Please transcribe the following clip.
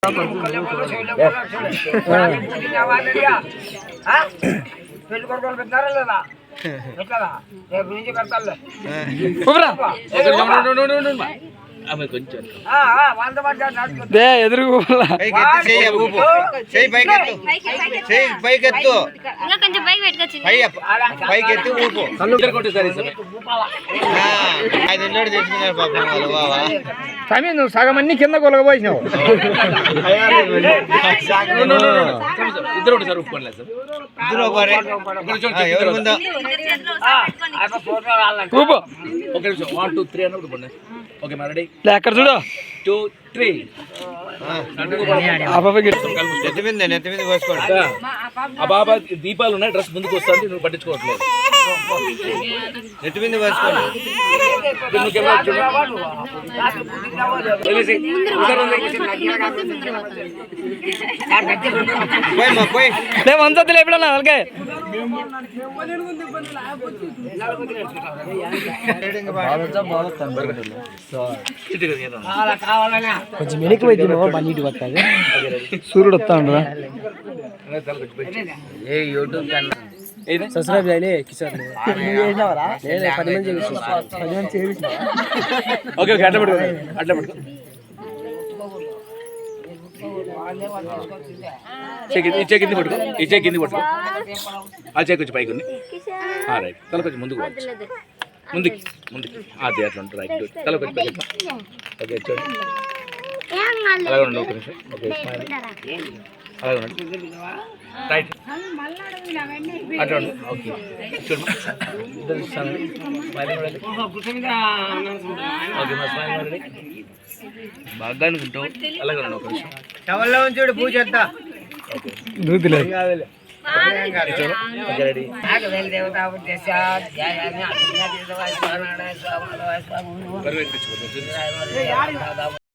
పెళ్లి కొడుకోలు పెట్టారా లేదా పెట్టారా రేపు నుంచి పెడతాలే ఎదురు పైకెత్తు పైకెత్తి ఊపు తెచ్చుకున్నారు పాపం సమయం నువ్వు సగం అన్ని కింద కొలగబోసినావు. ఇద్దరు ఎవరి ముందు ఎక్కడ చూడు నెత్తి మీద పోసుకోండి. ఆ బాబా దీపాలు ఉన్నాయి, డ్రెస్ ముందుకు వస్తుంది, నువ్వు పట్టించుకోవట్లేదు. నెత్తి మీద పోసుకోండి. వంచద్దులే ఎప్పుడన్నా వాళ్ళకే కొంచెం వెనక్కి పోయి నీటికి వస్తుంది. సూర్యుడు వస్తా ఉండరా సబ్స్క్రైబ్ చేయాలి కిషోర్. ఓకే ఓకే అట్లా పడుకో అట్లా పడుకో. ఇచ్చే కింది పట్టుకో, ఇచ్చే కింది పట్టుకో. ఆ చేయి కొంచెం పైకి ఉంది. రైట్ తల కొంచెం ముందుకు ముందుకి ముందుకి అది అట్లా ఉంటుంది. రైట్ తల కొంచెం పైకి ఓకే చూడండి. అలాగే ఉండండి ఒక నిమిషం. ఓకే అలాగే ఉండండి. రైట్ అట్లా ఉండండి. ఓకే చూడండి ఇద్దరు ఇస్తాను. ఓకే మా స్మైల్ రెడీ బాగా అనుకుంటావు. అలాగే ఉండండి ఒక నిమిషం. టవల్లో ఉంచుడు పూజ అంతా దూదిలే దేవత